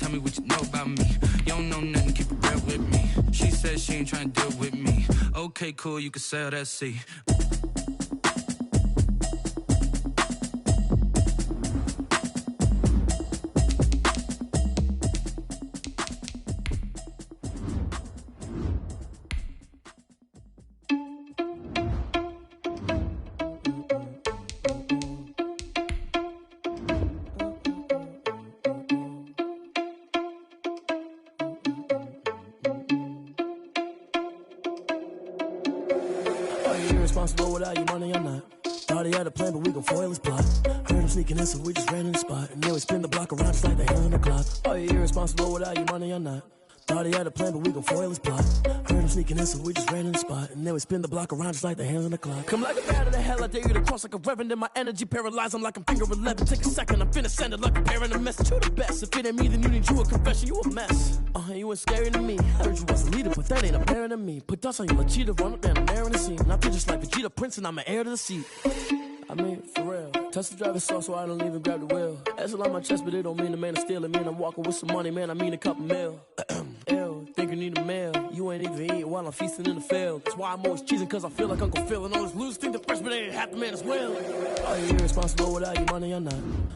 tell me what you know about me. You don't know nothing, keep it real with me. She said she ain't trying to deal with me. Okay, cool, you can sail that sea. Irresponsible without your money or not. Thought he had a plan, but we gon' foil his plot. Heard him sneaking in, so we just ran in the spot. And then we spin the block around just like the hands on the clock. Are you irresponsible without your money or not? Thought he had a plan, but we gon' foil his plot. Heard him sneaking in, so we just ran in the spot. And then we spin the block around just like the hands on the clock. Come like a bat of the hell, I dare you to cross like a reverend. And my energy paralyzed, I'm like I'm finger 11. Take a second, I'm finna send it like a parent a message. You the best, if it ain't me, then you need you a confession. You a mess, you ain't scary to me. Heard you was a leader, but that ain't apparent to me. Put dust on you, like cheetah, run up down the air in the scene. And I feel just like Vegeta Prince, and I'm an heir to the seat. I mean, for real. Touch the driver's soft, so I don't even grab the wheel. That's on my chest, but it don't mean the man is stealing. Mean I'm walking with some money, man, I mean a couple mil. Ew, think you need a meal. You ain't even eating while I'm feasting in the field. That's why I'm always cheesing, cause I feel like Uncle Phil. And all this losers think the freshman ain't half the man as well. Are you irresponsible without your money or not?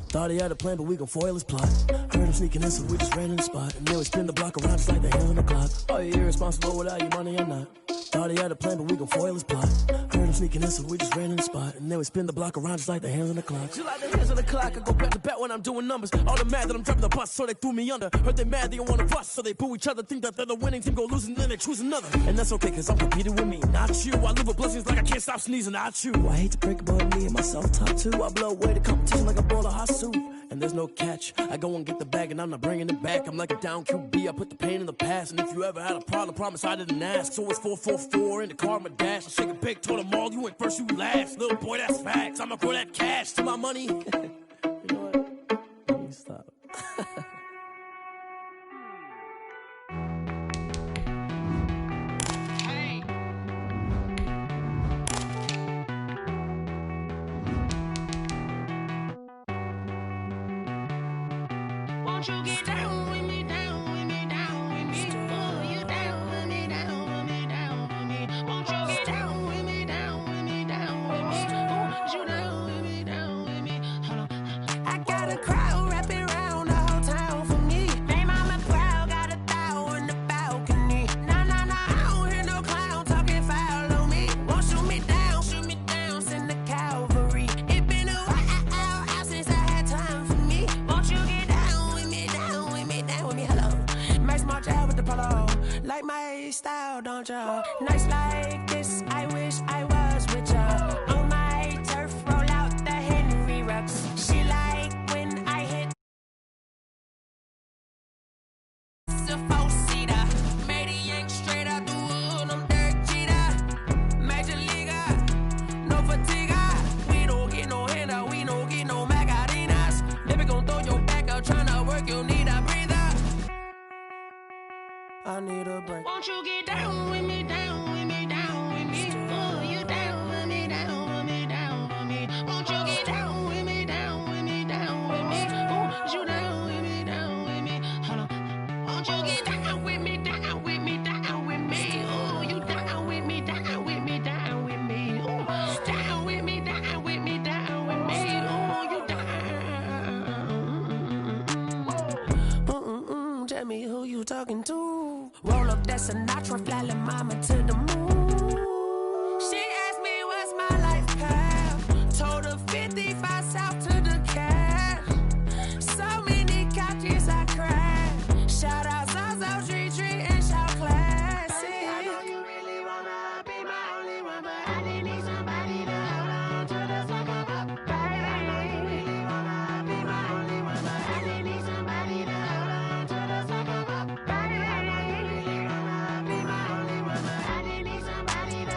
Thought he had a plan, but we gon' foil his plot. Heard him sneaking in, so we just ran in the spot. And then we spin the block around just like the hands on the clock. Are you irresponsible without your money or not? Thought he had a plan, but we gon' foil his plot. Heard him sneaking in, so we just ran in the spot. And then we spin the block around just like the hands on the clock. You like the hands on the clock, I go back to back when I'm doing numbers. All the mad that I'm driving the bus, so they threw me under. Heard they mad, they don't wanna bust, so they boo each other. Think that they're the winning team, go losing, then they choose another. And that's okay, cause I'm competing with me, not you. I live with blessings like I can't stop sneezing, not you. I hate to break it, but me and myself top two. I blow away the competition like a bowl of hot soup. And there's no catch, I go and get the bag and I'm not bringing it back. I'm like a down QB, I put the pain in the past. And if you ever had a problem, promise I didn't ask. So it's 444 in the car, my dash. I shake a big, told them all, you ain't first, you last. Little boy, that's facts, I'ma grow that cash to my money. You know what? Let me stop. Won't you get down with me, down with me, down with me? Oh, you down with me, down with me, down with me. Won't you get down with me, down with me, down with me? Oh, you down with me, down with me? Hold on. I got a crowd wrapping around the whole town for me. They mama proud, got a thou in the balcony. Nah, nah, nah, I don't hear no clown talking foul on me. Won't shoot me down, send the cavalry. It been a while since I had time for me. Won't you get down with me, down with me, down with me? Hello. Max March out with the polo. Like my style, don't y'all? Nights like this, I wish I was with y'all. On my turf, roll out the Henry Rux. She like when I hit the four-seater. Made a yank straight out the wood, I'm Derek Jeter. Major leaguer, no fatigue. We don't get no handout, we don't get no Macarinas. Never gon' throw your back out, tryna work, you need a breather. I need a break. Won't you get down with me, down with me, down with me? Oh, you down with me, down with me, down with me? Won't you get down with me, down with me, down with me? Oh, you down with me, down with me? Hold on. Won't you get down with me, down with me, down with me? Oh, you down with me, down with me, down with me? Oh, down with me, down with me, down with me? Oh, you down. Tell me who you talking to. Roll up that Sinatra, fly la mama to the moon. She asked me what's my life path. Told her 55 south to the cab. So many couches I cried. Shout out South Street and shout classic. I know you really wanna be my only one, but I didn't need somebody to hold on to the second up. Baby, I know you really wanna be my only one, but I didn't need somebody to hold on to the second up. Baby, I know you really wanna be my only one, but I didn't need somebody to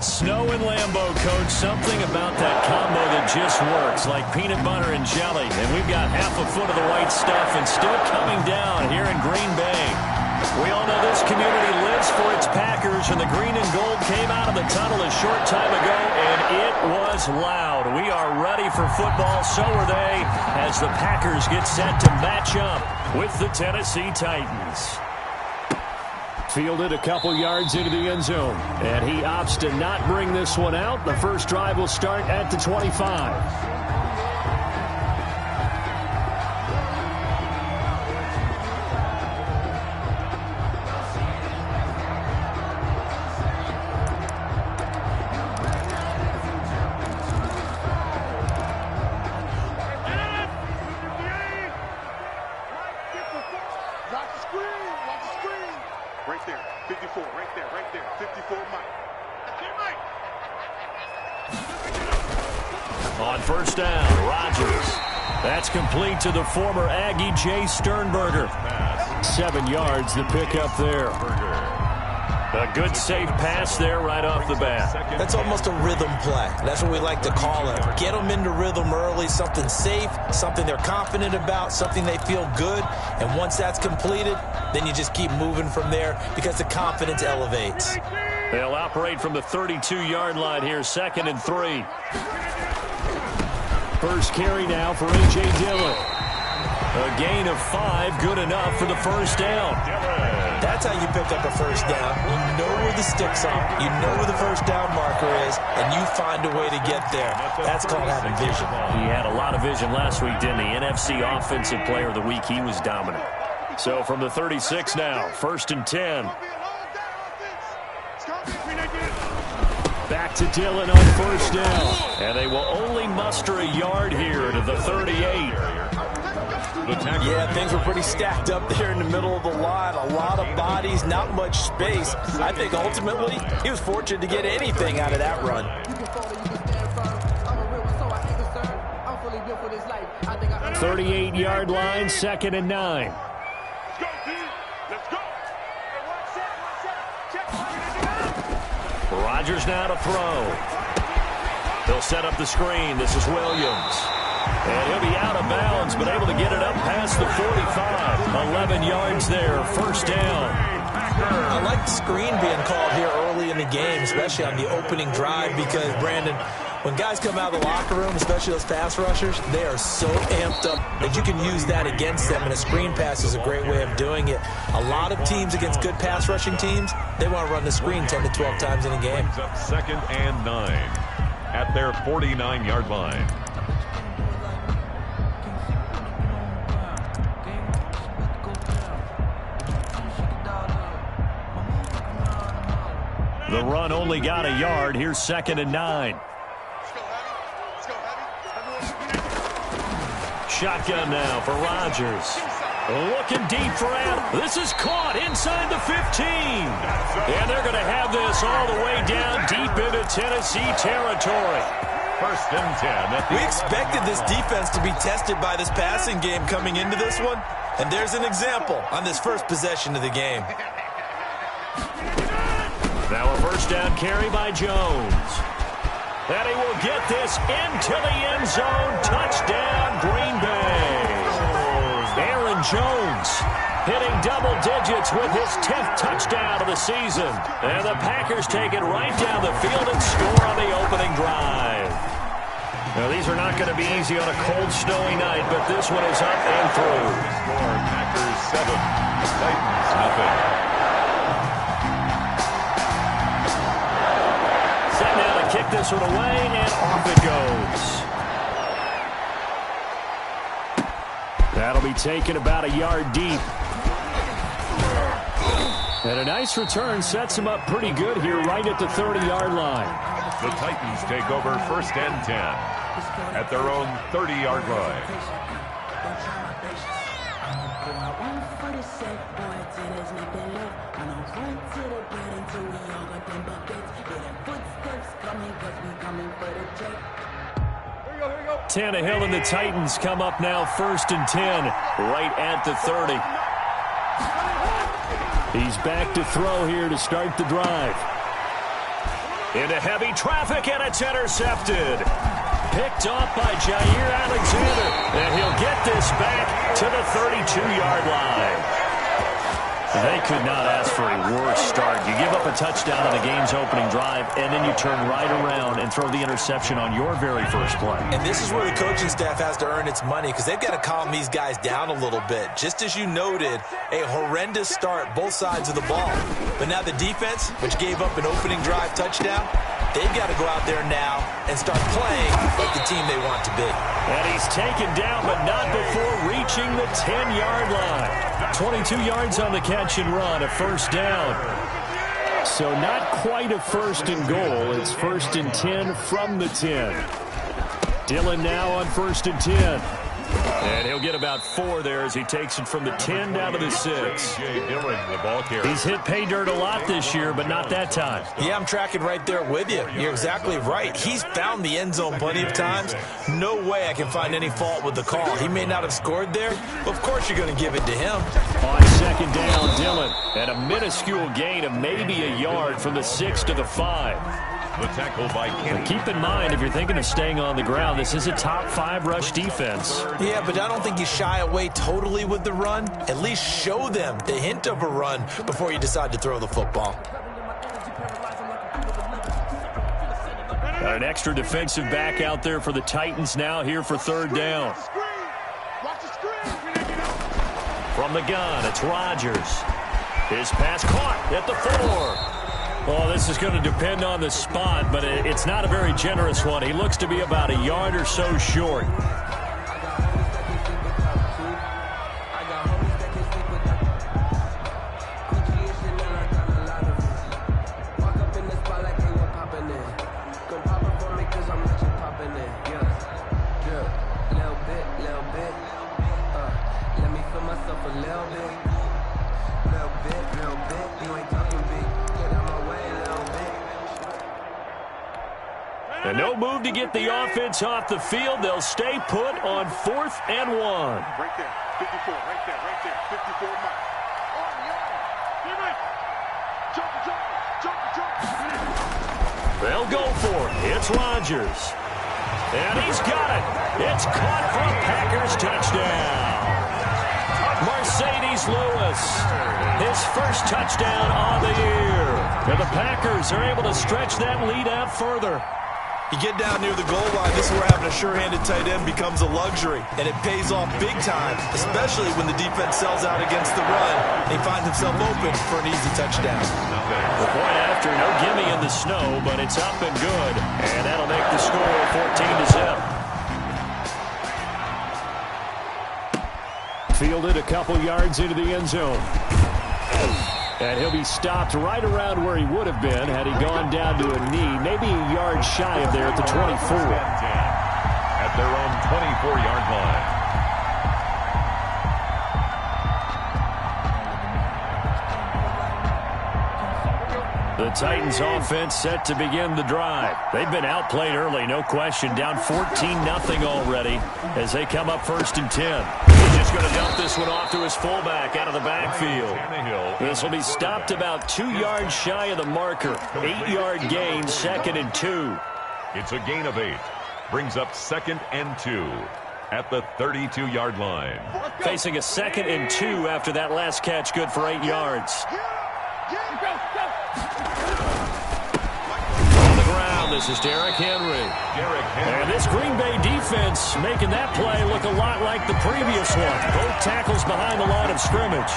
Snow and Lambeau, Coach. Something about that combo that just works, like peanut butter and jelly. And we've got half a foot of the white stuff and still coming down here in Green Bay. We all know this community lives for its Packers, and the green and gold came out of the tunnel a short time ago, and it was loud. We are ready for football, so are they, as the Packers get set to match up with the Tennessee Titans. Fielded a couple yards into the end zone, and he opts to not bring this one out. The first drive will start at the 25. On first down, Rodgers. That's complete to the former Aggie, Jay Sternberger. 7 yards, the pickup there. A good, safe pass there right off the bat. That's almost a rhythm play. That's what we like to call it. Get them into rhythm early, something safe, something they're confident about, something they feel good. And once that's completed, then you just keep moving from there because the confidence elevates. They'll operate from the 32-yard line here, 2nd and 3. First carry now for A.J. Dillon. A gain of 5, good enough for the first down. That's how you pick up a first down. You know where the sticks are, you know where the first down marker is, and you find a way to get there. That's called having vision. He had a lot of vision last week, didn't he? NFC Offensive Player of the Week, he was dominant. So from the 36 now, 1st and 10. Back to Dillon on first down. And they will only muster a yard here to the 38. Yeah, things were pretty stacked up there in the middle of the line. A lot of bodies, not much space. I think ultimately he was fortunate to get anything out of that run. 38-yard line, 2nd and 9. Rodgers now to throw. He'll set up the screen. This is Williams. And he'll be out of bounds, but able to get it up past the 45. 11 yards there, first down. I like the screen being called here early in the game, especially on the opening drive, because, Brandon, when guys come out of the locker room, especially those pass rushers, they are so amped up that you can use that against them, and a screen pass is a great way of doing it. A lot of teams against good pass rushing teams, they want to run the screen 10 to 12 times in a game. Up 2nd and 9 at their 49-yard line. The run only got a yard. Here's 2nd and 9. Shotgun now for Rodgers. Looking deep for Adams. This is caught inside the 15. And they're going to have this all the way down deep into Tennessee territory. 1st and 10. We expected this defense to be tested by this passing game coming into this one. And there's an example on this first possession of the game. Now a first down carry by Jones. And he will get this into the end zone. Touchdown, Green Bay. Aaron Jones hitting double digits with his 10th touchdown of the season. And the Packers take it right down the field and score on the opening drive. Now, these are not going to be easy on a cold, snowy night, but this one is up and through. Score, Packers 7, Titans nothing. Set now to kick this one away, and off it goes. That'll be taken about a yard deep. And a nice return sets him up pretty good here right at the 30-yard line. The Titans take over 1st and 10 at their own 30-yard line. Tannehill and the Titans come up now 1st and 10 right at the 30. He's back to throw here to start the drive. Into heavy traffic, and it's intercepted. Picked off by Jair Alexander, and he'll get this back to the 32-yard line. They could not ask for a worse start. You give up a touchdown on the game's opening drive, and then you turn right around and throw the interception on your very first play. And this is where the coaching staff has to earn its money, because they've got to calm these guys down a little bit. Just as you noted, a horrendous start, both sides of the ball. But now the defense, which gave up an opening drive touchdown, they've got to go out there now and start playing like the team they want to be. And he's taken down, but not before reaching the 10-yard line. 22 yards on the catch and run, a first down. So not quite a first and goal. It's first and 10 from the 10. Dillon now on first and 10. And he'll get about 4 there as he takes it from the 10 down to the 6. He's hit pay dirt a lot this year, but not that time. Yeah, I'm tracking right there with you. You're exactly right. He's found the end zone plenty of times. No way I can find any fault with the call. He may not have scored there, but of course you're going to give it to him. On second down, Dillon. And a minuscule gain of maybe a yard from the 6 to the 5. The tackle by Kenny. Keep in mind, if you're thinking of staying on the ground, this is a top 5 rush defense. Yeah, but I don't think you shy away totally with the run. At least show them the hint of a run before you decide to throw the football. Got an extra defensive back out there for the Titans now here for third down. From the gun, it's Rodgers. His pass caught at the 4. Well, this is going to depend on the spot, but it's not a very generous one. He looks to be about a yard or so short. And no move to get the offense off the field. They'll stay put on 4th and 1. Right there, 54, right there, 54 mark. They'll go for it. It's Rodgers. And he's got it. It's caught for a Packers touchdown. Mercedes Lewis, his first touchdown on the year. And the Packers are able to stretch that lead out further. You get down near the goal line, this is where having a sure-handed tight end becomes a luxury, and it pays off big time, especially when the defense sells out against the run. He finds himself open for an easy touchdown. The point after, no gimme in the snow, but it's up and good, and that'll make the score 14-7. Fielded a couple yards into the end zone. And he'll be stopped right around where he would have been had he gone down to a knee, maybe a yard shy of there at the 24. At their own 24-yard line. The Titans offense set to begin the drive. They've been outplayed early, no question. Down 14-0 already as they come up first and 10. He's just going to dump this one off to his fullback out of the backfield. This will be stopped about 2 yards shy of the marker. 8-yard gain, 2nd and 2. It's a gain of 8. Brings up 2nd and 2 at the 32-yard line. Facing a 2nd and 2 after that last catch, good for 8 yards. On the ground, this is Derrick Henry. And this Green Bay defense making that play look a lot like the previous one. Both tackles behind the line of scrimmage.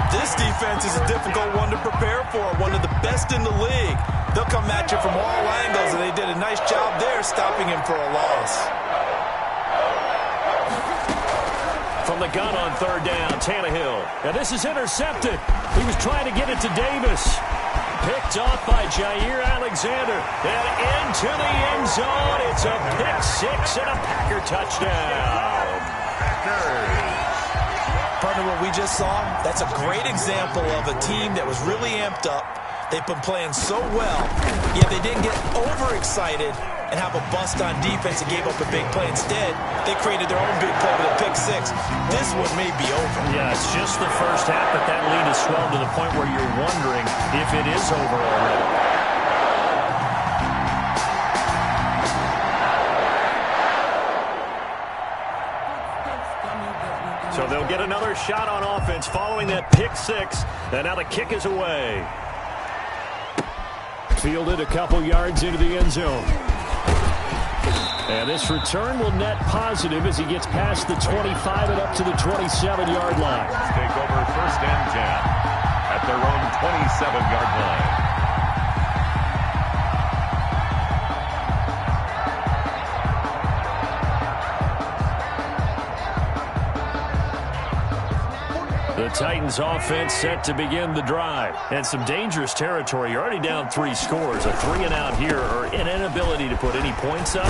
This defense is a difficult one to prepare for, one of the best in the league. They'll come at you from all angles, and they did a nice job there stopping him for a loss. From the gun on third down, Tannehill. And this is intercepted. He was trying to get it to Davis. Picked off by Jair Alexander. And into the end zone. It's a pick 6 and a Packer touchdown. Partner, what we just saw, that's a great example of a team that was really amped up. They've been playing so well, yet they didn't get overexcited and have a bust on defense and gave up a big play. Instead, they created their own big play with a pick 6. This one may be over. Yeah, it's just the first half, but that lead has swelled to the point where you're wondering if it is over already. So they'll get another shot on offense following that pick six. And now the kick is away. Fielded a couple yards into the end zone. And this return will net positive as he gets past the 25 and up to the 27-yard line. Take over first and 10 at their own 27-yard line. The Titans offense set to begin the drive. And some dangerous territory. You're already down 3 scores. A 3-and-out here or an inability to put any points up.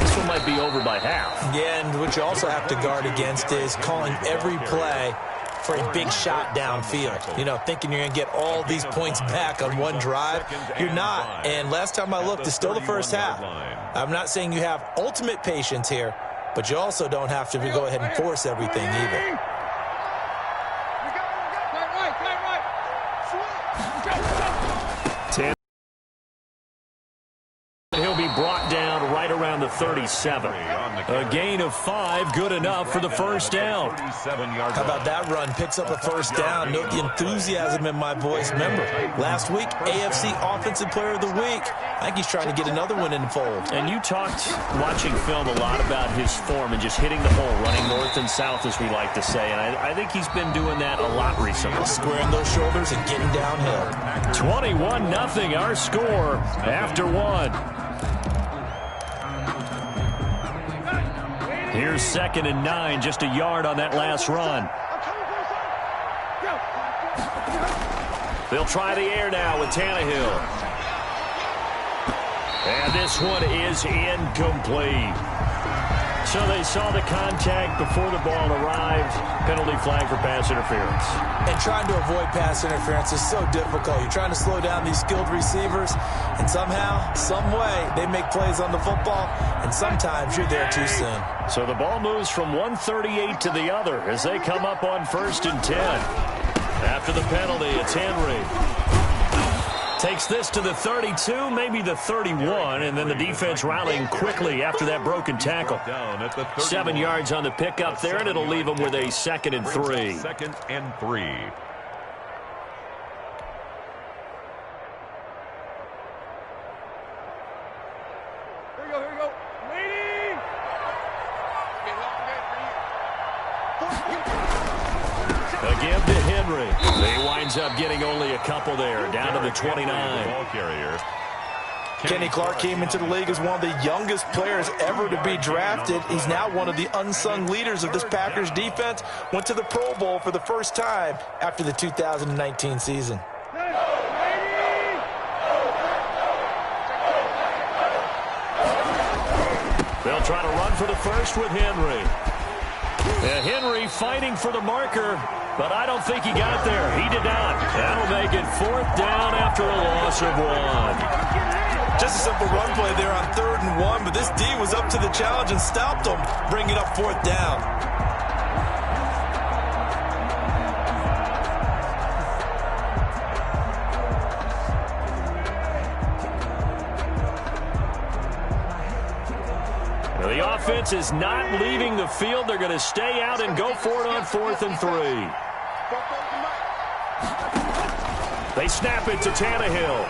This one might be over by half. Yeah, and what you also have to guard against is calling every play for a big shot downfield. You know, thinking you're going to get all these points back on one drive. You're not. And last time I looked, it's still the first half. I'm not saying you have ultimate patience here, but you also don't have to go ahead and force everything either. He'll be brought down right around the 37. A gain of 5, good enough for the first down. How about that run? Picks up a first down. Note the enthusiasm in my voice. Remember, last week, AFC Offensive Player of the Week. I think he's trying to get another one in the fold. And you talked, watching film, a lot about his form and just hitting the hole, running north and south, as we like to say. And I think he's been doing that a lot recently. Squaring those shoulders and getting downhill. 21-0, our score after 1. Here's 2nd and 9, just a yard on that last run. They'll try the air now with Tannehill. And this one is incomplete. So they saw the contact before the ball arrived. Penalty flag for pass interference. And trying to avoid pass interference is so difficult. You're trying to slow down these skilled receivers, and somehow, some way, they make plays on the football, and sometimes you're there too soon. So the ball moves from 138 to the other as they come up on 1st and 10. After the penalty, it's Henry. Takes this to the 32, maybe the 31, and then the defense rallying quickly after that broken tackle. 7 yards on the pickup there, and it'll leave them with a 2nd and 3. 2nd and 3. Here we go. Waiting! A give to Henry. He winds up getting only a couple there, down to the 29. Ball carrier. Kenny Clark came into the league as one of the youngest players ever to be drafted. He's now one of the unsung leaders of this Packers defense. Went to the Pro Bowl for the first time after the 2019 season. They'll try to run for the first with Henry. And Henry fighting for the marker, but I don't think he got there. He did not. That'll make it 4th down after a loss of 1. Just a simple run play there on 3rd and 1, but this D was up to the challenge and stopped him, bringing up 4th down. The offense is not leaving the field. They're going to stay out and go for it on 4th and 3. They snap it to Tannehill.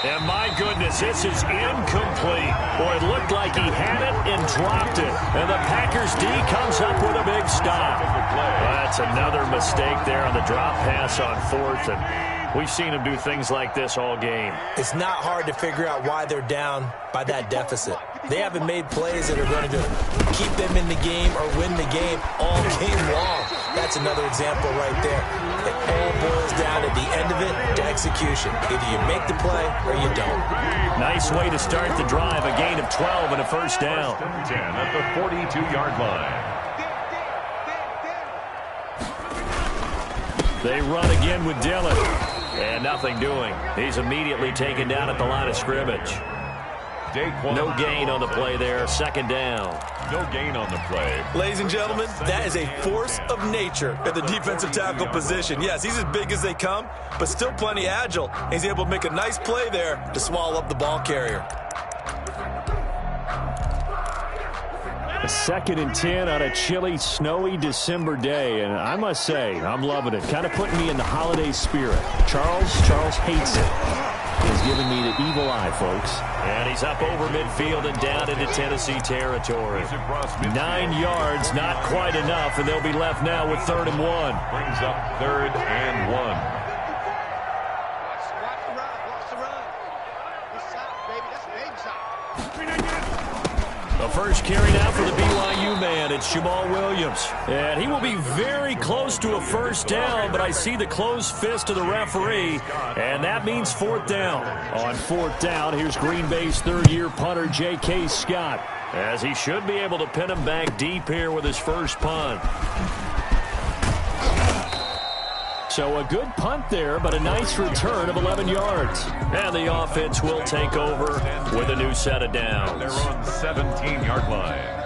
And my goodness, this is incomplete. Boy, it looked like he had it and dropped it. And the Packers D comes up with a big stop. That's another mistake there on the drop pass on 4th. And we've seen him do things like this all game. It's not hard to figure out why they're down by that deficit. They haven't made plays that are going to keep them in the game or win the game all game long. That's another example right there. It all boils down at the end of it to execution. Either you make the play or you don't. Nice way to start the drive. A gain of 12 and a first down. 10 at the 42-yard line. They run again with Dillon. And nothing doing. He's immediately taken down at the line of scrimmage. No gain on the play there. 2nd down. No gain on the play. Ladies and gentlemen, that is a force of nature at the defensive tackle position. Yes, he's as big as they come, but still plenty agile. He's able to make a nice play there to swallow up the ball carrier. A 2nd and 10 on a chilly, snowy December day, and I must say, I'm loving it. Kind of putting me in the holiday spirit. Charles hates it. He's giving me the evil eye, folks. And he's up over midfield and down into Tennessee territory. 9 yards, not quite enough, and they'll be left now with 3rd and 1. Brings up 3rd and 1. The first carry now for the BYU man. It's Jamal Williams. And he will be very close to a first down, but I see the closed fist of the referee, and that means 4th down. On 4th down, here's Green Bay's 3rd-year punter, J.K. Scott, as he should be able to pin him back deep here with his first punt. So a good punt there, but a nice return of 11 yards. And the offense will take over with a new set of downs. They're on 17-yard line.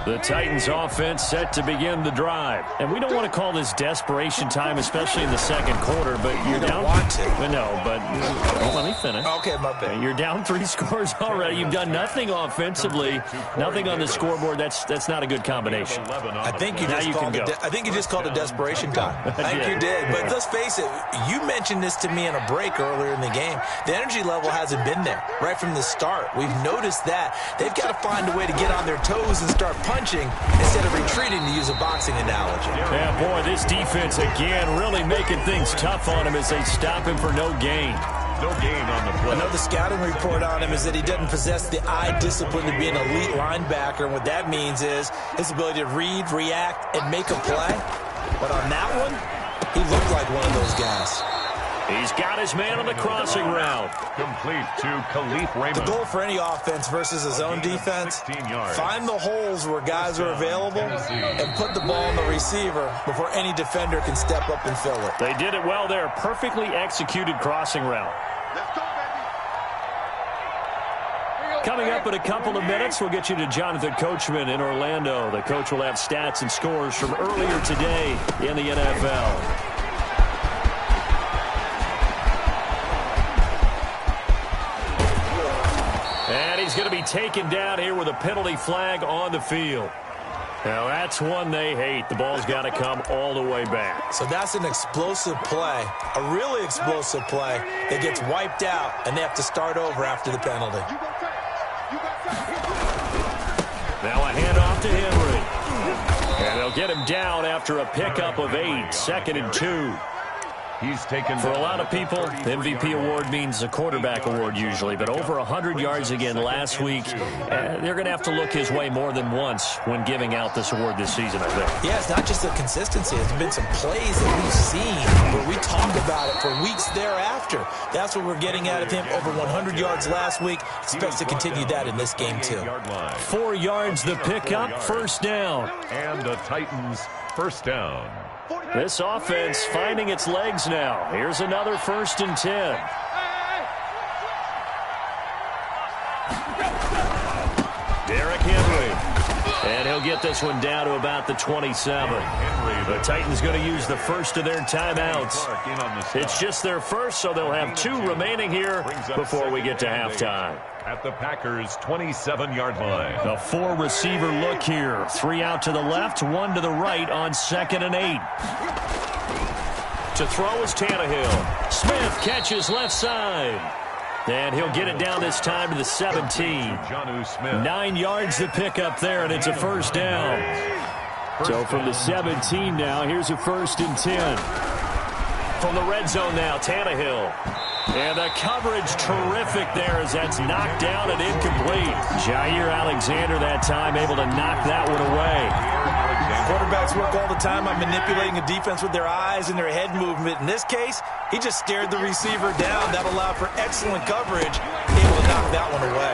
The Titans offense set to begin the drive. And we don't want to call this desperation time, especially in the 2nd quarter, but you're down. Want to. No, but let me finish. Okay, my bad. You're down 3 scores already. You've done nothing offensively, nothing on the scoreboard. That's not a good combination. I think you just called it desperation time. I think you did. But let's face it, you mentioned this to me in a break earlier in the game. The energy level hasn't been there right from the start. We've noticed that. They've got to find a way to get on their toes and start punching instead of retreating, to use a boxing analogy. Yeah, boy, this defense again really making things tough on him as they stop him for no gain. No gain on the play. I know the scouting report on him is that he doesn't possess the eye discipline to be an elite linebacker, and what that means is his ability to read, react, and make a play. But on that one, he looked like one of those guys. He's got his man on the crossing route. Complete to Khalif Raymond. The goal for any offense versus his own defense, find the holes where guys are available and put the ball on the receiver before any defender can step up and fill it. They did it well there. Perfectly executed crossing route. Coming up in a couple of minutes, we'll get you to Jonathan Coachman in Orlando. The coach will have stats and scores from earlier today in the NFL. And he's going to be taken down here with a penalty flag on the field. Now, that's one they hate. The ball's got to come all the way back. So that's an explosive play, a really explosive play that gets wiped out, and they have to start over after the penalty. Now a handoff to Henry. And they'll get him down after a pickup of 8, 2nd and 2. He's taken for a lot of people, the MVP award means a quarterback award usually, but over 100 yards again last week. They're going to have to look his way more than once when giving out this award this season, I think. Yeah, it's not just the consistency. It's been some plays that we've seen where we talked about it for weeks thereafter. That's what we're getting out of him. Over 100 yards last week. Expects to continue that in this game, too. 4 yards the pickup, 1st down. And the Titans' 1st down. This offense finding its legs now. Here's another 1st and 10. Derrick Henry. And he'll get this one down to about the 27. The Titans going to use the first of their timeouts. It's just their first, so they'll have 2 remaining here before we get to halftime. At the Packers' 27-yard line. A 4-receiver look here. 3 out to the left, 1 to the right on 2nd and 8. To throw is Tannehill. Smith catches left side. And he'll get it down this time to the 17. 9 yards the pickup there, and it's a 1st down. So from the 17 now, here's a 1st and 10. From the red zone now, Tannehill. And the coverage terrific there as that's knocked down and incomplete. Jair Alexander that time able to knock that one away. Quarterbacks work all the time on manipulating a defense with their eyes and their head movement. In this case, he just stared the receiver down. That allowed for excellent coverage. Able to knock that one away.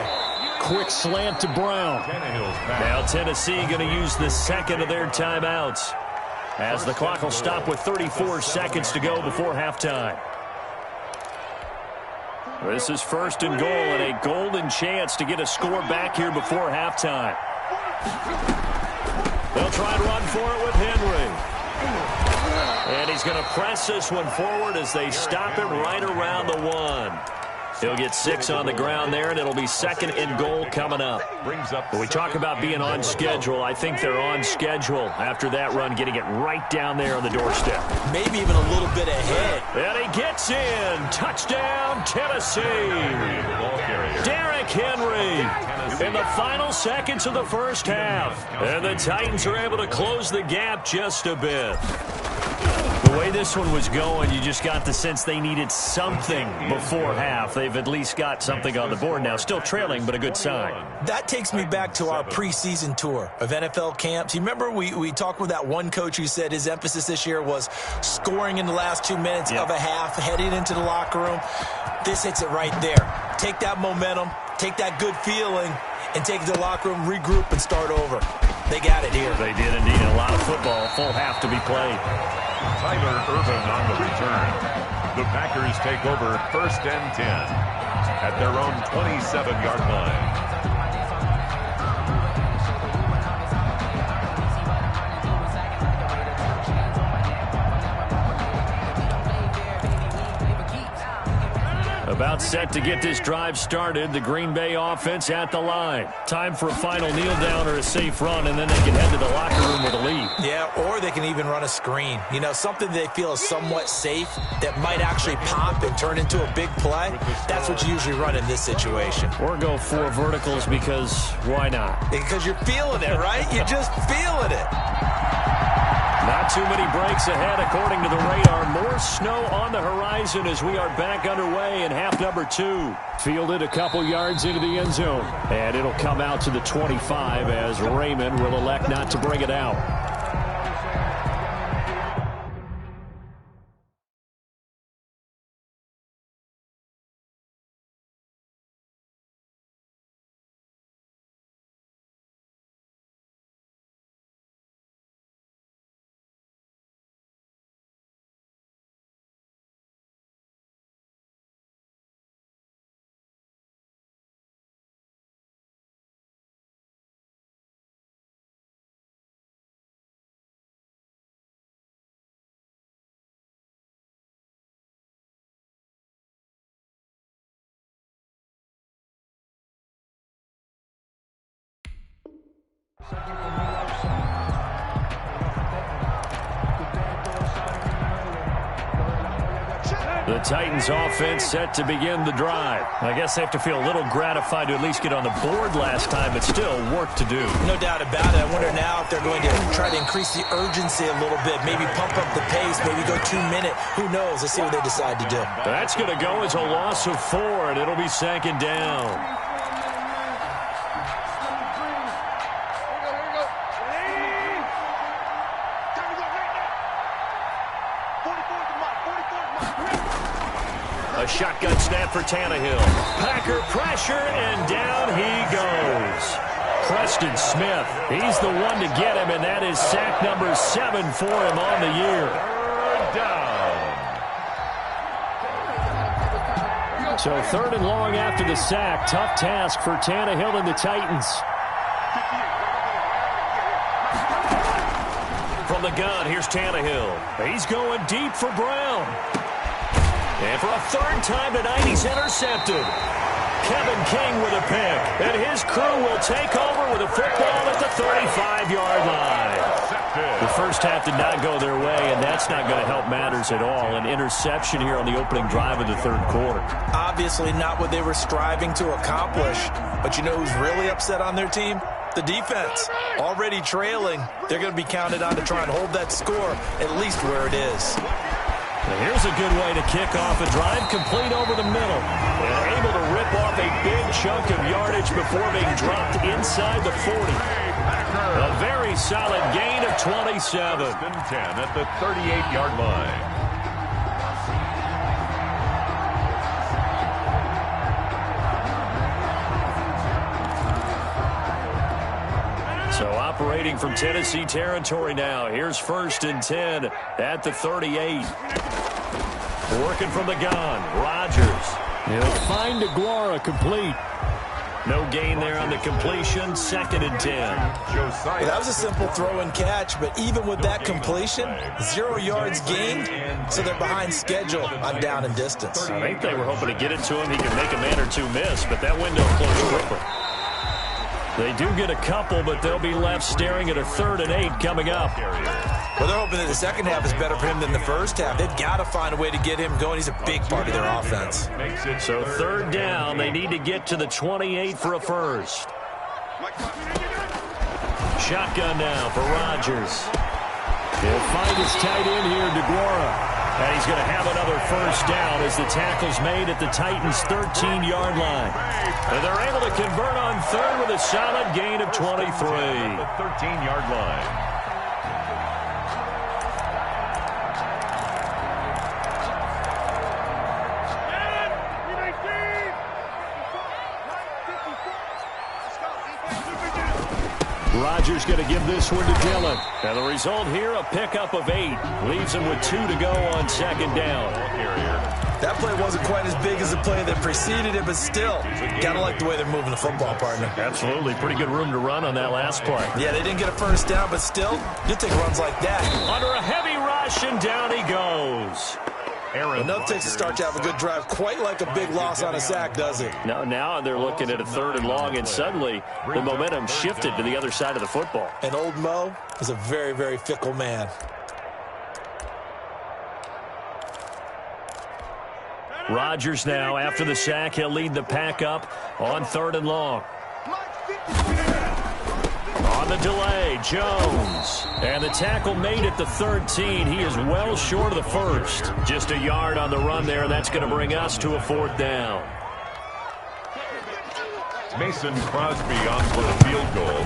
Quick slant to Brown. Now Tennessee going to use the 2nd of their timeouts, as the clock will stop with 34 seconds to go before halftime. This is 1st and goal and a golden chance to get a score back here before halftime. They'll try and run for it with Henry. And he's going to press this one forward as they stop him right around the 1. He'll get 6 on the ground there, and it'll be 2nd and goal coming up. When we talk about being on schedule, I think they're on schedule after that run, getting it right down there on the doorstep. Maybe even a little bit ahead. And he gets in. Touchdown, Tennessee. Derrick Henry in the final seconds of the first half. And the Titans are able to close the gap just a bit. The way this one was going, you just got the sense they needed something before half. They've at least got something on the board now. Still trailing, but a good sign. That takes me back to our preseason tour of NFL camps. You remember we talked with that one coach who said his emphasis this year was scoring in the last 2 minutes of a half, heading into the locker room. This hits it right there. Take that momentum, take that good feeling, and take it to the locker room, regroup, and start over. They got it here. They did indeed. A lot of football, full half to be played. Tyler Ervin on the return. The Packers take over 1st and 10 at their own 27-yard line. About set to get this drive started. The Green Bay offense at the line. Time for a final kneel down or a safe run, and then they can head to the locker room with a lead. Yeah, or they can even run a screen. You know, something they feel is somewhat safe that might actually pop and turn into a big play. That's what you usually run in this situation. Or go 4 verticals because why not? Because you're feeling it, right? You're just feeling it. Not too many breaks ahead according to the radar. More snow on the horizon as we are back underway in half number 2. Fielded a couple yards into the end zone. And it'll come out to the 25 as Raymond will elect not to bring it out. The Titans offense set to begin the drive. I guess they have to feel a little gratified to at least get on the board last time, but still work to do. No doubt about it. I wonder now if they're going to try to increase the urgency a little bit, maybe pump up the pace, maybe go 2 minute. Who knows? Let's see what they decide to do. That's going to go as a loss of 4, and it'll be 2nd down. A shotgun snap for Tannehill. Packer pressure, and down he goes. Preston Smith, he's the one to get him, and that is sack number 7 for him on the year. 3rd down. So 3rd and long after the sack. Tough task for Tannehill and the Titans. From the gun, here's Tannehill. He's going deep for Brown. And for a 3rd time tonight, he's intercepted. Kevin King with a pick. And his crew will take over with a football at the 35-yard line. The first half did not go their way, and that's not going to help matters at all. An interception here on the opening drive of the 3rd quarter. Obviously not what they were striving to accomplish. But you know who's really upset on their team? The defense. Already trailing. They're going to be counted on to try and hold that score at least where it is. And here's a good way to kick off a drive, complete over the middle. And able to rip off a big chunk of yardage before being dropped inside the 40. A very solid gain of 27. 1st and 10 at the 38-yard line. So operating from Tennessee territory now. Here's 1st and 10 at the 38. Working from the gun. Rodgers. He'll find DeGuara complete. No gain there on the completion. 2nd and 10. Well, that was a simple throw and catch, but even with that completion, 0 yards gained, so they're behind schedule on down and distance. I think they were hoping to get it to him. He could make a man or two miss, but that window closed quickly. They do get a couple, but they'll be left staring at a 3rd and 8 coming up. Well, they're hoping that the second half is better for him than the first half. They've got to find a way to get him going. He's a big part of their offense. So 3rd down, they need to get to the 28 for a first. Shotgun now for Rodgers. He'll find his tight end here, DeGuara. And he's going to have another first down as the tackle's made at the Titans' 13-yard line. And they're able to convert on 3rd with a solid gain of 23. The 13-yard line. Rodgers going to give this one to Dillon. And the result here, a pickup of 8. Leaves him with 2 to go on 2nd down. That play wasn't quite as big as the play that preceded it, but still, got to like the way they're moving the football, partner. Absolutely. Pretty good room to run on that last play. Yeah, they didn't get a first down, but still, you'll take runs like that. Under a heavy rush, and down he goes. Enough takes to start to have a good drive, quite like a big loss on a sack, does it? No, now they're looking at a 3rd and long, and suddenly the momentum shifted to the other side of the football. And old Mo is a very, very fickle man. Rodgers now, after the sack, he'll lead the pack up on 3rd and long. On the delay, Jones. And the tackle made at the 13. He is well short of the first. Just a yard on the run there. That's going to bring us to a 4th down. Mason Crosby on for the field goal.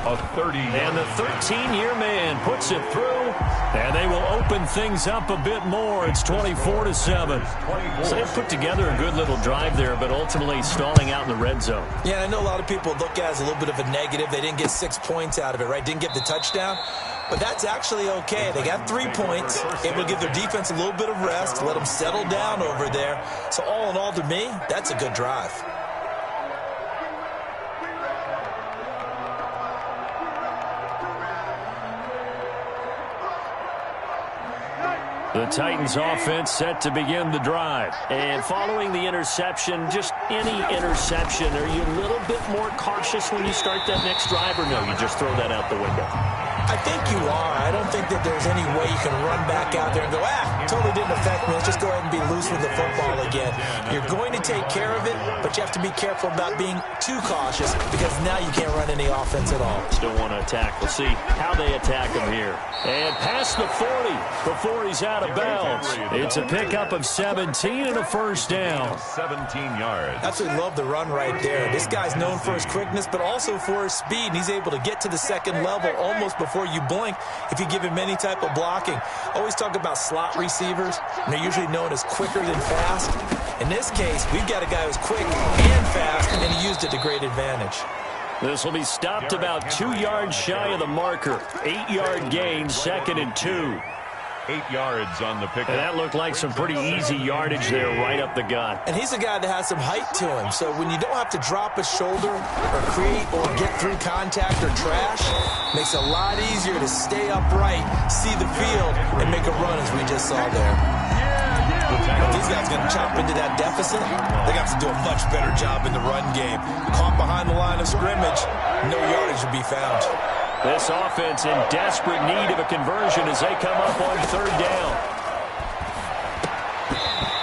A 30. And the 13-year man puts it through, and they will open things up a bit more. It's 24-7. So they put together a good little drive there, but ultimately stalling out in the red zone. Yeah, I know a lot of people look at it as a little bit of a negative. They didn't get 6 points out of it, right? Didn't get the touchdown. But that's actually okay. They got 3 points, able to give their defense a little bit of rest, let them settle down over there. So all in all, to me, that's a good drive. The Titans offense set to begin the drive. And following the interception, just any interception, are you a little bit more cautious when you start that next drive, or no, you just throw that out the window? I think you are. I don't think that there's any way you can run back out there and go, totally didn't affect me. Let's just go ahead and be loose with the football again. You're going to take care of it, but you have to be careful about being too cautious because now you can't run any offense at all. Still want to attack. We'll see how they attack him here. And past the 40 before he's out of bounds. It's a pickup of 17 and a first down. 17 yards. Absolutely love the run right there. This guy's known for his quickness, but also for his speed, and he's able to get to the second level almost before you blink if you give him any type of blocking. Always talk about slot receivers, and they're usually known as quicker than fast. In this case, we've got a guy who's quick and fast, and he used it to great advantage. This will be stopped about 2 yards shy of the marker. 8-yard gain, 2nd and 2. 8 yards on the pickup. And that looked like some pretty easy yardage there right up the gut. And he's a guy that has some height to him. So when you don't have to drop a shoulder or create or get through contact or trash, makes it a lot easier to stay upright, see the field, and make a run as we just saw there. If these guys going to chop into that deficit, they got to do a much better job in the run game. Caught behind the line of scrimmage, no yardage to be found. This offense in desperate need of a conversion as they come up on 3rd down.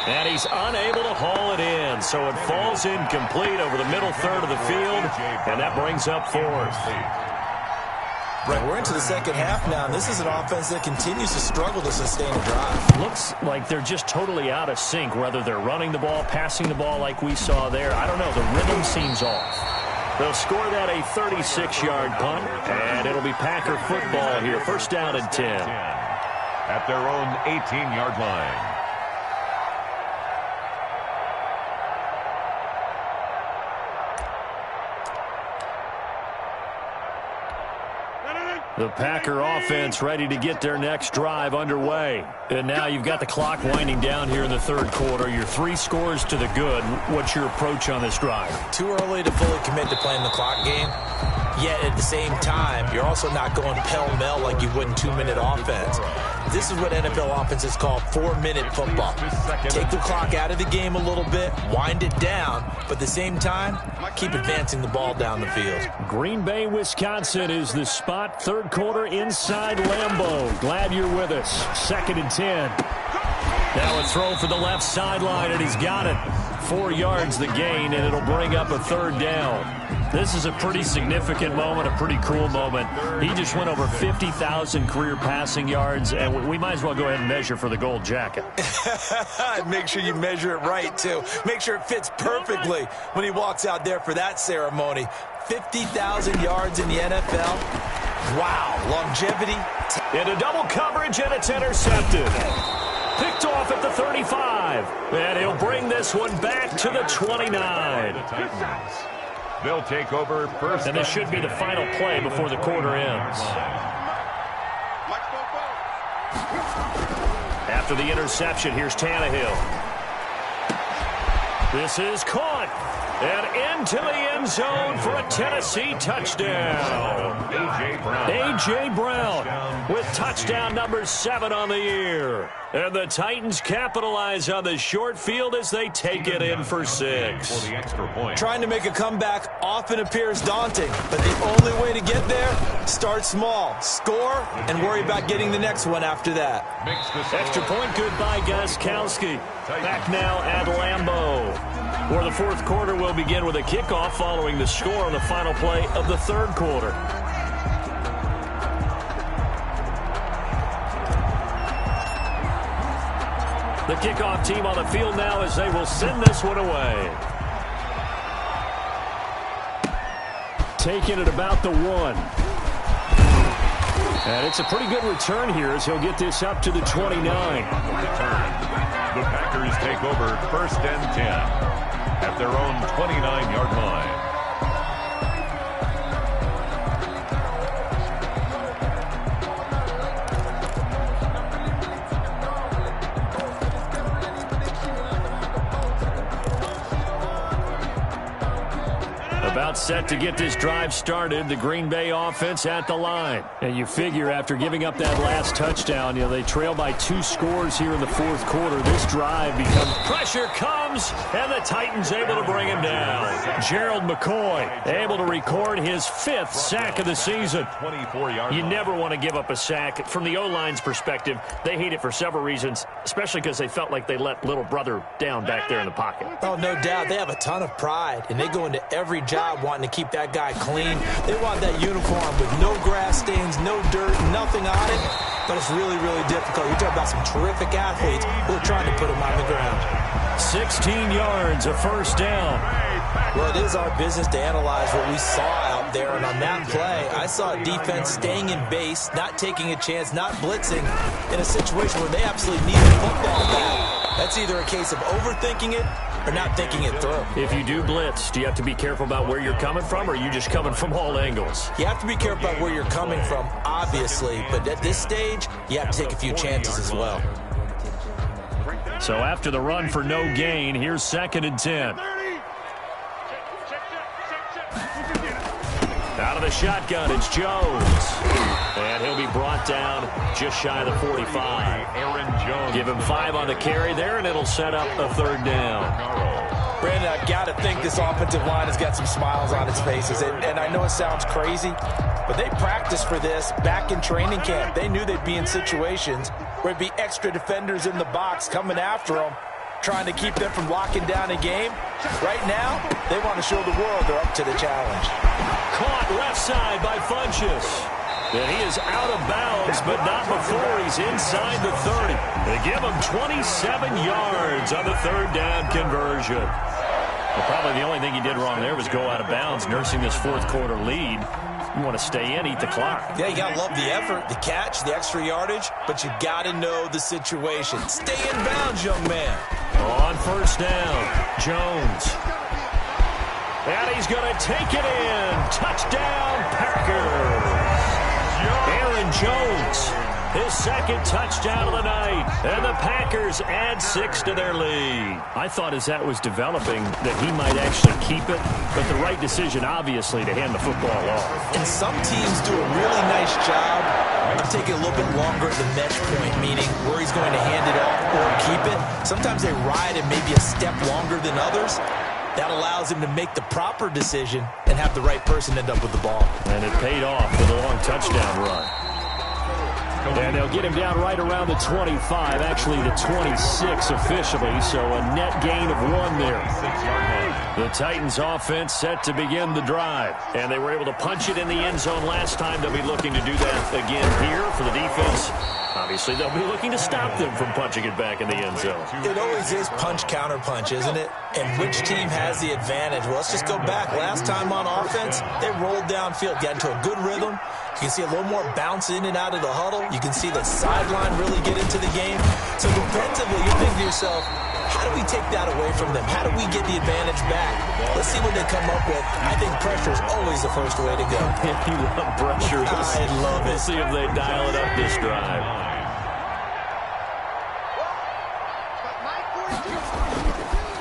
And he's unable to haul it in, so it falls incomplete over the middle third of the field, and that brings up 4th. Right, we're into the second half now, and this is an offense that continues to struggle to sustain a drive. Looks like they're just totally out of sync, whether they're running the ball, passing the ball like we saw there. I don't know, the rhythm seems off. They'll score that a 36-yard punt, and it'll be Packer football here. 1st down and 10. At their own 18-yard line. The Packer offense ready to get their next drive underway. And now you've got the clock winding down here in the third quarter. Your 3 scores to the good. What's your approach on this drive? Too early to fully commit to playing the clock game. Yet at the same time, you're also not going pell-mell like you would in 2-minute offense. This is what NFL offenses call 4-minute football. Take the clock out of the game a little bit, wind it down, but at the same time, keep advancing the ball down the field. Green Bay, Wisconsin is the spot. Third quarter inside Lambeau. Glad you're with us. 2nd and 10. Now a throw for the left sideline, and he's got it. 4 yards the gain, and it'll bring up a third down. This is a pretty significant moment, a pretty cool moment. He just went over 50,000 career passing yards, and we might as well go ahead and measure for the gold jacket. Make sure you measure it right, too. Make sure it fits perfectly when he walks out there for that ceremony. 50,000 yards in the NFL. Wow, longevity. Into double coverage, and it's intercepted. Picked off at the 35. And he'll bring this one back to the 29. They'll take over first. And this should be the final play before the quarter ends. After the interception, here's Tannehill. This is caught. And into the end zone for a Tennessee touchdown. A.J. Brown with touchdown number 7 on the year. And the Titans capitalize on the short field as they take it in for 6. Trying to make a comeback often appears daunting, but the only way to get there, start small, score, and worry about getting the next one after that. Extra point good by Gostkowski. Back now at Lambeau, where the fourth quarter will begin with a kickoff following the score on the final play of the third quarter. The kickoff team on the field now as they will send this one away. Taking it about the 1. And it's a pretty good return here as he'll get this up to the 29. The Packers take over 1st and 10 at their own 29-yard line. About set to get this drive started. The Green Bay offense at the line. And you figure after giving up that last touchdown, they trail by 2 scores here in the fourth quarter. This drive becomes pressure comes, and the Titans able to bring him down. Gerald McCoy able to record his 5th sack of the season. 24-yard You never want to give up a sack. From the O-line's perspective, they hate it for several reasons, especially because they felt like they let little brother down back there in the pocket. Oh, no doubt. They have a ton of pride, and they go into every job wanting to keep that guy clean. They want that uniform with no grass stains, no dirt, nothing on it. But it's really, really difficult. You're talking about some terrific athletes who are trying to put him on the ground. 16 yards, a first down. Well, it is our business to analyze what we saw out there. And on that play, I saw a defense staying in base, not taking a chance, not blitzing in a situation where they absolutely need the football back. That's either a case of overthinking it or not thinking it through. If you do blitz, do you have to be careful about where you're coming from, or are you just coming from all angles? You have to be careful about where you're coming from, obviously. But at this stage, you have to take a few chances as well. So after the run for no gain, here's 2nd and 10. Out of the shotgun, it's Jones. And he'll be brought down just shy of the 45. Aaron Jones. Give him 5 on the carry there, and it'll set up a third down. Brandon, I've got to think this offensive line has got some smiles on its faces. And I know it sounds crazy, but they practiced for this back in training camp. They knew they'd be in situations where it'd be extra defenders in the box coming after them, trying to keep them from locking down a game. Right now, they want to show the world they're up to the challenge. Caught left side by Funchess. And he is out of bounds, but not before he's inside the 30. They give him 27 yards on the third down conversion. Well, probably the only thing he did wrong there was go out of bounds, nursing this fourth quarter lead. You want to stay in, eat the clock. Yeah, you got to love the effort, the catch, the extra yardage, but you got to know the situation. Stay in bounds, young man. On first down, Jones. And he's going to take it in. Touchdown, Packers. Aaron Jones, his second touchdown of the night. And the Packers add 6 to their lead. I thought as that was developing that he might actually keep it, but the right decision, obviously, to hand the football off. And some teams do a really nice job of taking a little bit longer at the match point, meaning where he's going to hand it off or keep it. Sometimes they ride it maybe a step longer than others. That allows him to make the proper decision and have the right person end up with the ball. And it paid off with a long touchdown run. And they'll get him down right around the 25, actually the 26 officially, so a net gain of 1 there. The Titans offense set to begin the drive, and they were able to punch it in the end zone last time. They'll be looking to do that again here for the defense. Obviously, they'll be looking to stop them from punching it back in the end zone. It always is punch-counter-punch, isn't it? And which team has the advantage? Well, let's just go back. Last time on offense, they rolled downfield, got into a good rhythm. You can see a little more bounce in and out of the huddle. You can see the sideline really get into the game. So defensively, you're thinking to yourself, how do we take that away from them? How do we get the advantage back? Let's see what they come up with. I think pressure is always the first way to go. You love pressure. I love it. We'll see if they dial it up this drive.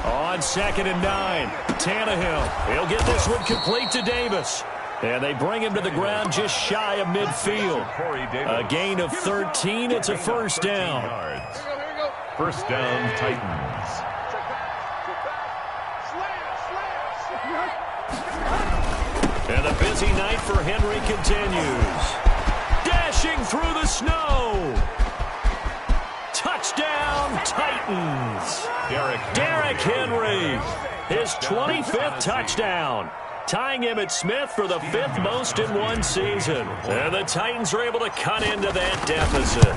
On 2nd and 9, Tannehill. He'll get this one complete to Davis. And they bring him to the ground just shy of midfield. A gain of 13. It's a first down. First down, Titans. And the busy night for Henry continues. Dashing through the snow. Touchdown, Titans. Derrick Henry, his 25th touchdown, tying Emmitt Smith for the 5th most in one season. And the Titans are able to cut into that deficit.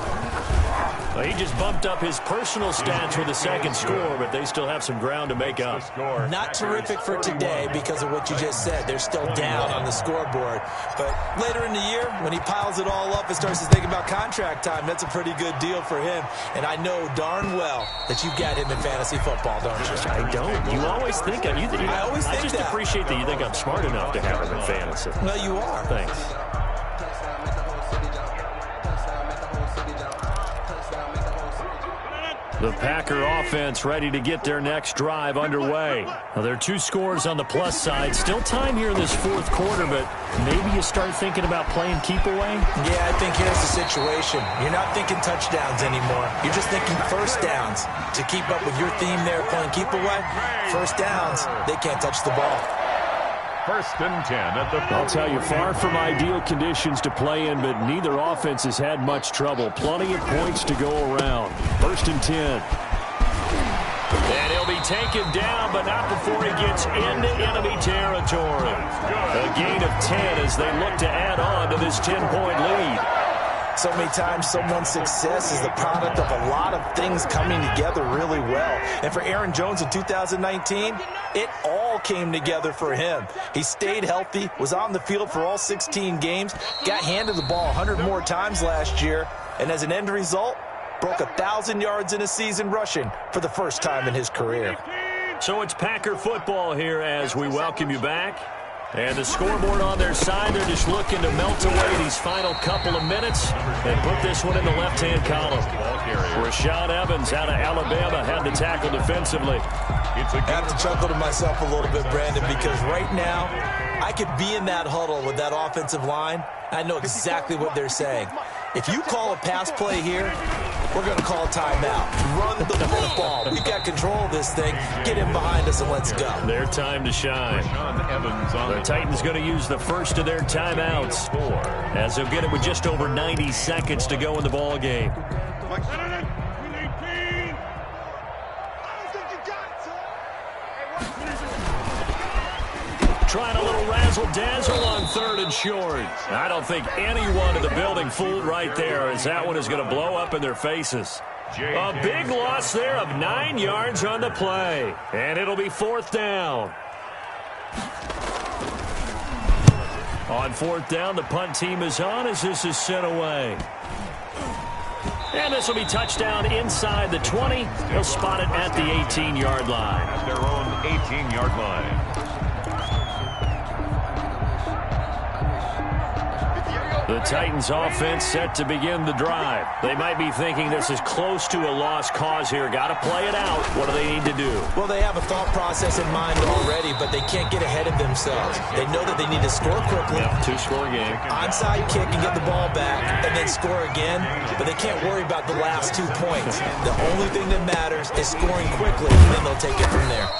Well, he just bumped up his personal stats with a second score, but they still have some ground to make up. Not terrific for today because of what you just said. They're still down on the scoreboard. But later in the year, when he piles it all up and starts to think about contract time, that's a pretty good deal for him. And I know darn well that you've got him in fantasy football, don't you? I don't. You always think of you. I always think I just that. appreciate that you think I'm smart enough to have him in fantasy. Well, you are. Thanks. The Packer offense ready to get their next drive underway. Now, there are 2 scores on the plus side. Still time here in this 4th quarter, but maybe you start thinking about playing keep away? Yeah, I think here's the situation. You're not thinking touchdowns anymore. You're just thinking first downs. To keep up with your theme there, playing keep away, first downs, they can't touch the ball. First and 10 at the... I'll tell you, far from ideal conditions to play in, but neither offense has had much trouble. Plenty of points to go around. First and 10. And he'll be taken down, but not before he gets into enemy territory. A gain of 10 as they look to add on to this 10-point lead. So many times someone's success is the product of a lot of things coming together really well. And for Aaron Jones in 2019, it all came together for him. He stayed healthy, was on the field for all 16 games, got handed the ball 100 more times last year, and as an end result, broke 1,000 yards in a season rushing for the first time in his career. So it's Packer football here as we welcome you back. And the scoreboard on their side, they're just looking to melt away these final couple of minutes and put this one in the left-hand column. Rashaan Evans out of Alabama had the tackle defensively. I have to chuckle to myself a little bit, Brandon, because right now I could be in that huddle with that offensive line. I know exactly what they're saying. If you call a pass play here, we're going to call a timeout. Run the football. We've got control of this thing. Get in behind us and let's go. Their time to shine. The Titans going to use the first of their timeouts as they'll get it with just over 90 seconds to go in the ball game. Trying a little razzle-dazzle on 3rd and short. I don't think anyone in the building fooled right there as that one is going to blow up in their faces. A big loss there of 9 yards on the play. And it'll be 4th down. On 4th down, the punt team is on as this is sent away. And this will be touchdown inside the 20. They'll spot it at the 18-yard line. At their own 18-yard line. The Titans offense set to begin the drive. They might be thinking this is close to a lost cause here. Got to play it out. What do they need to do? Well, they have a thought process in mind already, but they can't get ahead of themselves. They know that they need to score quickly. Yep, two-score game. Onside kick and get the ball back and then score again, but they can't worry about the last 2 points. The only thing that matters is scoring quickly, and then they'll take it from there.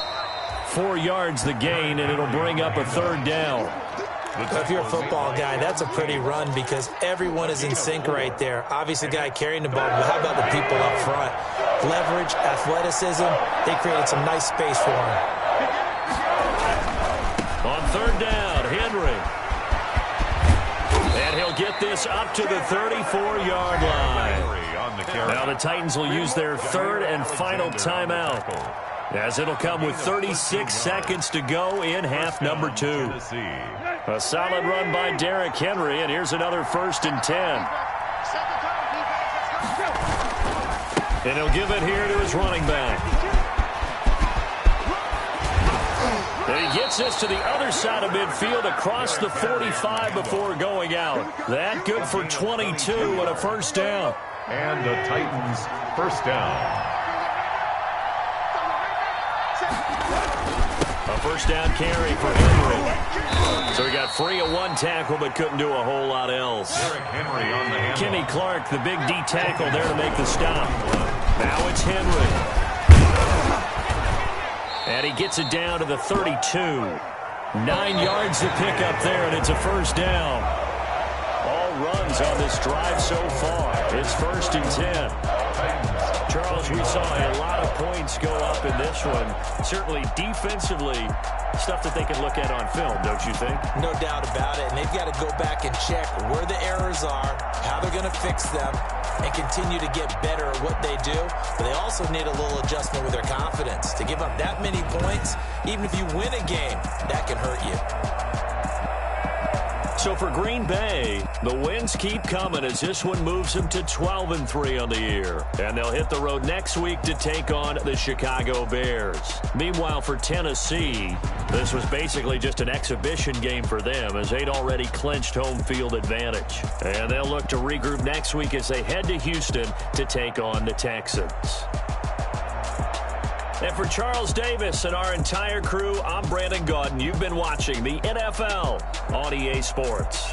4 yards the gain, and it'll bring up a third down. If you're a football guy, that's a pretty run because everyone is in sync right there. Obviously, the guy carrying the ball, but how about the people up front? Leverage, athleticism, they created some nice space for him. On third down, Henry. And he'll get this up to the 34-yard line. Now the Titans will use their third and final timeout, as it'll come with 36 seconds to go in half number 2. A solid run by Derrick Henry, and here's another 1st and 10. And he'll give it here to his running back. And he gets this to the other side of midfield across the 45 before going out. That good for 22 and a first down. And the Titans first down. A first down carry for Henry. So he got free of 1 tackle but couldn't do a whole lot else. Henry on the Kenny Clark, the big D tackle there to make the stop. Now it's Henry. And he gets it down to the 32. 9 yards to pick up there, and it's a first down. All runs on this drive so far. It's 1st and 10. Charles, we saw a lot of points go up in this one. Certainly defensively, stuff that they can look at on film, don't you think? No doubt about it, and they've got to go back and check where the errors are, how they're going to fix them, and continue to get better at what they do. But they also need a little adjustment with their confidence. To give up that many points, even if you win a game, that can hurt you. So for Green Bay, the wins keep coming as this one moves them to 12-3 on the year. And they'll hit the road next week to take on the Chicago Bears. Meanwhile, for Tennessee, this was basically just an exhibition game for them as they'd already clinched home field advantage. And they'll look to regroup next week as they head to Houston to take on the Texans. And for Charles Davis and our entire crew, I'm Brandon Gaudin. You've been watching the NFL on EA Sports.